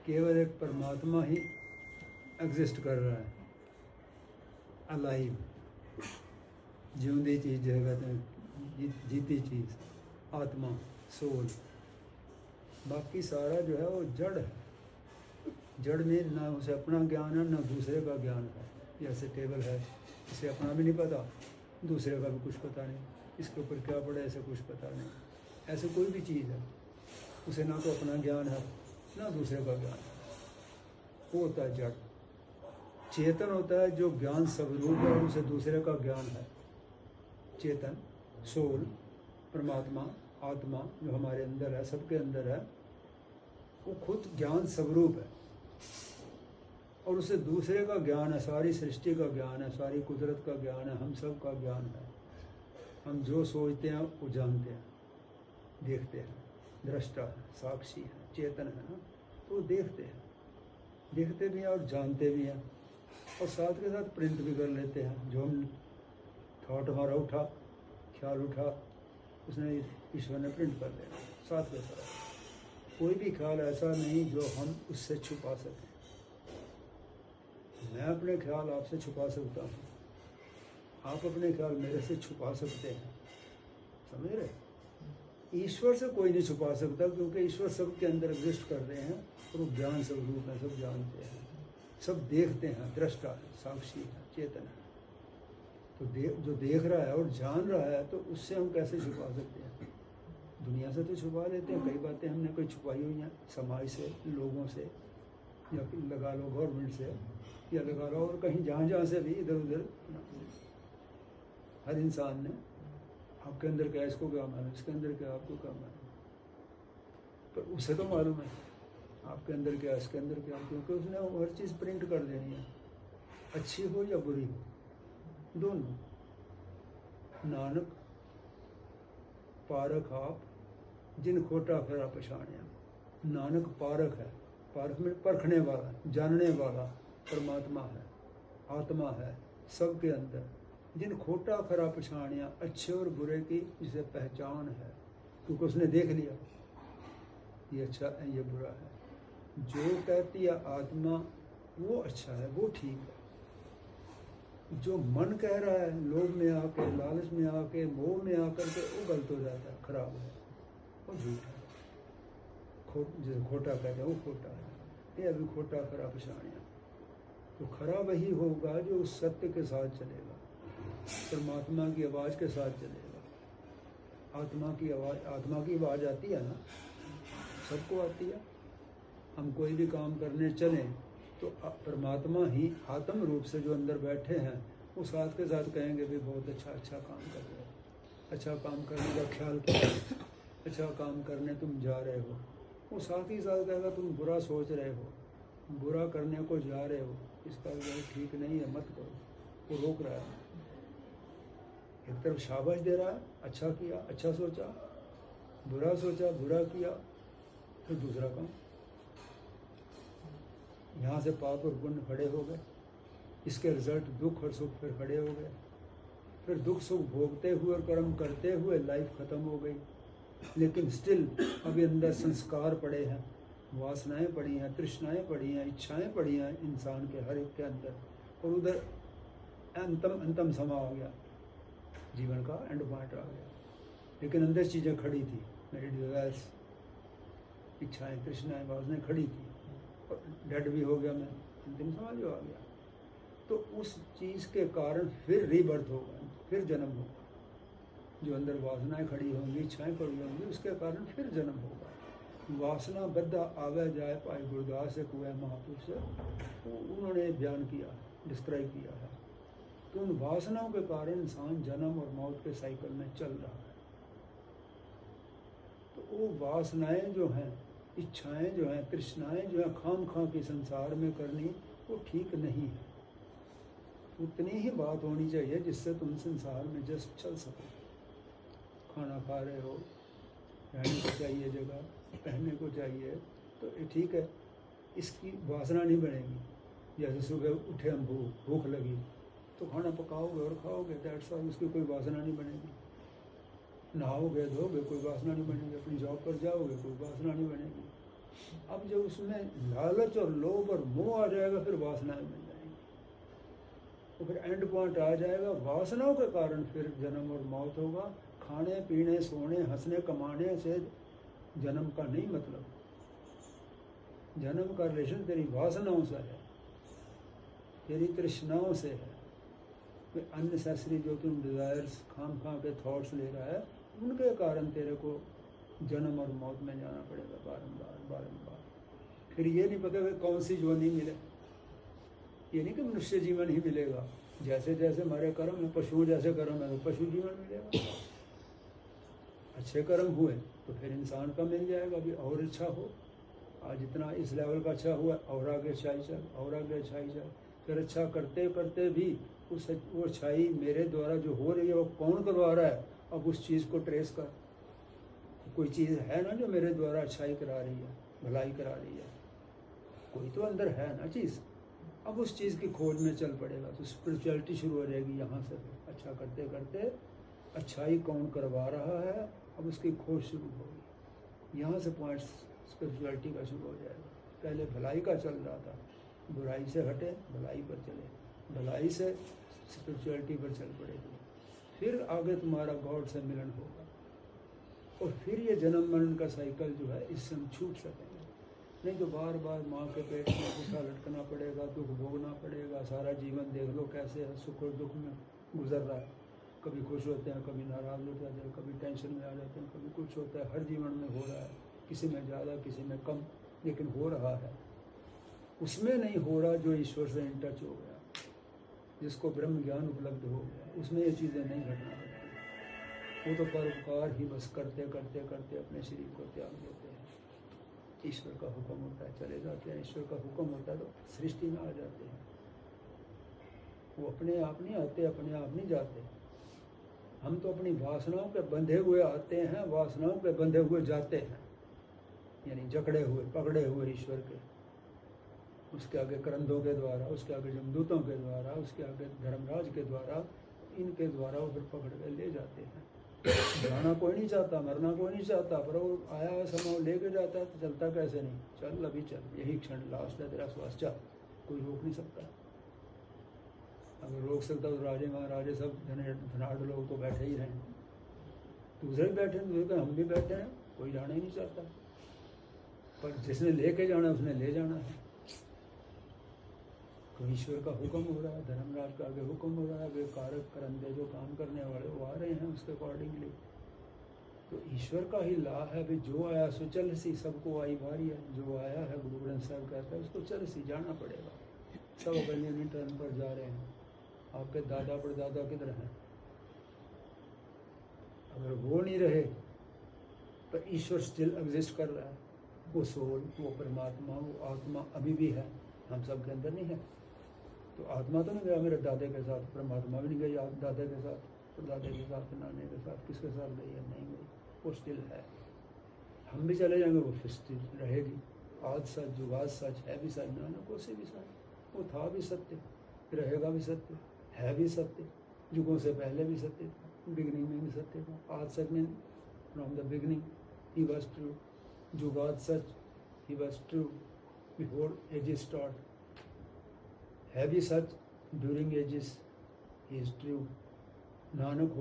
केवल एक परमात्मा ही एग्जिस्ट कर रहा है, अलाइव, जिंदी चीज़ जो है कहते हैं, जीती चीज़, आत्मा, सोल। बाकी सारा जो है वो जड़ है। जड़ में ना उसे अपना ज्ञान है ना दूसरे का ज्ञान है। जैसे टेबल है, इसे अपना भी नहीं पता, दूसरे का भी कुछ पता नहीं, इसके ऊपर क्या पड़ा ऐसे कुछ पता नहीं। ऐसे कोई भी चीज़ है, उसे ना तो अपना ज्ञान है ना दूसरे का ज्ञान है, वो होता है जड़। चेतन होता है जो ज्ञान स्वरूप है और उसे दूसरे का ज्ञान है। चेतन, सोल, परमात्मा, आत्मा जो हमारे अंदर है, सबके अंदर है, वो खुद ज्ञान स्वरूप है और उसे दूसरे का ज्ञान है, सारी सृष्टि का ज्ञान है, सारी कुदरत का ज्ञान है, हम सब का ज्ञान है। हम जो सोचते हैं वो जानते हैं, देखते हैं, दृष्टा है, साक्षी है, चेतन है ना, तो वो देखते हैं, देखते भी हैं और जानते भी हैं, और साथ के साथ प्रिंट भी कर लेते हैं। जो हम थॉट हमारा उठा, ख्याल उठा, उसने ईश्वर ने प्रिंट कर देना साथ के साथ। कोई भी ख्याल ऐसा नहीं जो हम उससे छुपा सकें। मैं अपने ख्याल आपसे छुपा सकता हूँ, आप अपने ख्याल मेरे से छुपा सकते हैं, समझ रहे? ईश्वर से कोई नहीं छुपा सकता, क्योंकि ईश्वर सबके अंदर एग्जिस्ट कर रहे हैं और वो ज्ञान स्वरूप है, सब जानते हैं, सब देखते हैं, दृष्टा है, साक्षी है, चेतन है। तो जो देख रहा है और जान रहा है, तो उससे हम कैसे छुपा सकते हैं? दुनिया से तो छुपा लेते हैं, कई बातें हमने कोई छुपाई हुई हैं, समाज से, लोगों से, या लगा लो गवर्नमेंट से, या लगा लो और कहीं जहाँ से भी इधर उधर। हर इंसान ने आपके अंदर क्या, इसको क्या मालूम, इसके अंदर क्या, आपको क्या मालूम, पर उसे तो मालूम है आपके अंदर क्या, इसके अंदर क्या, क्योंकि उसने हर चीज़ प्रिंट कर देनी है, अच्छी हो या बुरी हो, दोनों। नानक पारख आप जिन खोटा फिरा पछाणिया। नानक पारख है, पारख में परखने वाला, जानने वाला परमात्मा है, आत्मा है सबके अंदर। जिन खोटा खरा पछाणिया, अच्छे और बुरे की जिसे पहचान है, क्योंकि उसने देख लिया ये अच्छा है ये बुरा है। जो कहती है आत्मा वो अच्छा है, वो ठीक है। जो मन कह रहा है, लोभ में आके, लालच में आके, मोह में आकर के, वो गलत हो जाता है, खराब है, वो झूठ है। जो खोटा कहते हैं वो खोटा है, ये अभी खोटा खरा पछाणिया। तो खरा वही होगा जो उस सत्य के साथ चलेगा, परमात्मा की आवाज़ के साथ चलेगा। आत्मा की आवाज़ आती है ना, सबको आती है। हम कोई भी काम करने चलें तो परमात्मा ही आत्म रूप से जो अंदर बैठे हैं, वो साथ के साथ कहेंगे भी बहुत अच्छा काम कर रहे हो, अच्छा काम करने का ख्याल किया, अच्छा काम करने तुम जा रहे हो। वो साथ ही साथ कहेगा तुम बुरा सोच रहे हो, बुरा करने को जा रहे हो, इसका जो ठीक नहीं है, मत करो। वो रोक रहा है, एक तरफ शाबाश दे रहा है, अच्छा किया, अच्छा सोचा, बुरा सोचा, बुरा किया, फिर दूसरा काम। यहाँ से पाप और पुण्य खड़े हो गए, इसके रिजल्ट दुख और सुख फिर खड़े हो गए, फिर दुख सुख भोगते हुए और कर्म करते हुए लाइफ खत्म हो गई। लेकिन स्टिल अभी अंदर संस्कार पड़े हैं, वासनाएं पड़ी हैं, तृष्णाएं पड़ी हैं, इच्छाएं पड़ी हैं इंसान के हर एक के अंदर, और उधर अंतम समा आ गया, जीवन का एंड पॉइंट आ गया। लेकिन अंदर चीज़ें खड़ी थी, मेरी डिजायर्स, इच्छाएं, तृष्णाएं, वासनाएं खड़ी थी, और डेड भी हो गया मैं, अंतिम समाज आ गया। तो उस चीज़ के कारण फिर रीबर्थ होगा, फिर जन्म होगा। जो अंदर वासनाएं खड़ी होंगी, इच्छाएं पड़ी होंगी, उसके कारण फिर जन्म होगा। वासना बद्धा आवे जाए पाए गुरदास एक हुआ महापुरुष, तो उन्होंने बयान किया, डिस्क्राइब किया है। तो उन वासनाओं के कारण इंसान जन्म और मौत के साइकिल में चल रहा है। तो वो वासनाएं जो हैं, इच्छाएं जो हैं, तृष्णाएं जो हैं, खाम की संसार में करनी, वो ठीक नहीं है। उतनी ही बात होनी चाहिए जिससे तुम संसार में जस्ट चल सको। खाना खा रहे हो, रहने को चाहिए जगह, पहनने को चाहिए, तो ये ठीक है, इसकी वासना नहीं बनेगी। जैसे सुबह उठे हम, भूख लगी तो खाना पकाओगे और खाओगे, दैट्स ऑल, उसकी कोई वासना नहीं बनेगी। नहाओगे, धोगे, कोई वासना नहीं बनेगी। अपनी जॉब पर जाओगे, कोई वासना नहीं बनेगी। अब जब उसमें लालच और लोभ और मोह आ जाएगा फिर वासनाएं मिल जाएंगी, तो फिर एंड पॉइंट आ जाएगा। वासनाओं के कारण फिर जन्म और मौत होगा। खाने पीने सोने हंसने कमाने से जन्म का नहीं मतलब। जन्म का रिलेशन तेरी वासनाओं से है, तेरी तृष्णाओं से है। अननेसेसरी जो तुम डिजायर्स खाम खां के थॉट्स ले रहा है, उनके कारण तेरे को जन्म और मौत में जाना पड़ेगा बारंबार बारंबार। फिर ये नहीं पता कि कौन सी जोनी मिले। ये नहीं कि मनुष्य जीवन ही मिलेगा, जैसे जैसे हमारे कर्म है, पशुओं जैसे कर्म है तो पशु जीवन मिलेगा। अच्छे कर्म हुए तो फिर इंसान का मिल जाएगा। अभी और अच्छा हो, आज इतना इस लेवल का अच्छा हुआ और आगे अच्छाई चल, और आगे अच्छाई चल। फिर अच्छा करते करते भी वो अच्छाई मेरे द्वारा जो हो रही है वो कौन करवा रहा है, अब उस चीज़ को ट्रेस कर। कोई चीज़ है ना जो मेरे द्वारा अच्छाई करा रही है, भलाई करा रही है, कोई तो अंदर है ना चीज़। अब उस चीज़ की खोज में चल पड़ेगा तो स्पिरिचुअलिटी शुरू हो जाएगी यहाँ से। अच्छा करते करते अच्छाई कौन करवा रहा है, अब उसकी खोज शुरू होगी। यहाँ से पॉइंट स्पिरिचुअलिटी का शुरू हो जाएगा। पहले भलाई का चल रहा था, बुराई से हटे भलाई पर चले, भलाई से स्पिरिचुअलिटी पर चल पड़ेगी। फिर आगे तुम्हारा गॉड से मिलन होगा और फिर ये जन्म मरण का साइकिल जो है इससे हम छूट सकेंगे। नहीं तो बार बार माँ के पेट में भूखा लटकना पड़ेगा, दुख भोगना पड़ेगा। सारा जीवन देख लो कैसे है, सुख और दुख में गुजर रहा है। कभी खुश होते हैं, कभी नाराज हो जाते हैं, कभी टेंशन में आ जाते हैं, कभी कुछ होता है। हर जीवन में हो रहा है, किसी में ज़्यादा किसी में कम, लेकिन हो रहा है। उसमें नहीं हो रहा जो ईश्वर से इन टच हो गया, जिसको ब्रह्म ज्ञान उपलब्ध हो गया, उसमें ये चीज़ें नहीं घटना पड़ती। वो तो परोपकार ही बस करते करते करते अपने शरीर को त्याग देते हैं। ईश्वर का हुक्म होता है चले जाते हैं, ईश्वर का हुक्म होता है तो सृष्टि में आ जाते हैं। वो अपने आप नहीं आते, अपने आप नहीं जाते। हम तो अपनी वासनाओं पे बंधे हुए आते हैं, वासनाओं पे बंधे हुए जाते हैं, यानी जकड़े हुए पकड़े हुए ईश्वर के, उसके आगे करंदों के द्वारा, उसके आगे जमदूतों के द्वारा, उसके आगे धर्मराज के द्वारा, इनके द्वारा वो फिर पकड़ के ले जाते हैं। जाना कोई नहीं चाहता, मरना कोई नहीं चाहता, पर वो आया है समय लेके जाता है तो चलता कैसे नहीं, चल अभी चल, यही क्षण लास्ट है तेरा श्वास, चल, कोई रोक नहीं सकता। अगर रोक सकता तो राजे महाराजे सब धनाढ़ लोग तो बैठे ही रहें, दूसरे भी बैठे, दूसरे हम भी बैठे हैं, कोई जाना ही नहीं चाहता। पर जिसने लेके जाना उसने ले जाना है। तो ईश्वर का हुक्म हो रहा है, धर्मराज का आगे हुक्म हो रहा है, वे कारक करंदे जो काम करने वाले वो आ रहे हैं उसके अकॉर्डिंगली। तो ईश्वर का ही ला है भी, जो आया सो चल सी, सबको आई भारी है। जो आया है गुरु ग्रंथ साहब कहता है उसको चल सी, जाना पड़ेगा। सब अपने टर्न पर जा रहे हैं। आपके दादा परदादा किधर हैं? अगर वो नहीं रहे पर ईश्वर स्टिल एग्जिस्ट कर रहा है, वो सोल, वो परमात्मा, वो आत्मा अभी भी है, हम सब के अंदर नहीं है। तो आत्मा तो नहीं गया मेरे दादे के साथ, परमात्मा भी नहीं गई दादे के साथ, परदादे के साथ, नाने के साथ, किसके साथ गई है? नहीं गई, वो स्टिल है। हम भी चले जाएंगे, वो फिर स्टिल रहेगी। आज सच, जुगाज सच, है भी सच, नानकों से भी सच। वो था भी सत्य, रहेगा भी सत्य, है भी सत्य, युगों से पहले भी सत्य था, बिगनिंग में भी सत्य था। आज सच में from the beginning he was true, जुगाज सच, he was true before ages start, है भी सच during ages, he is true. Nanak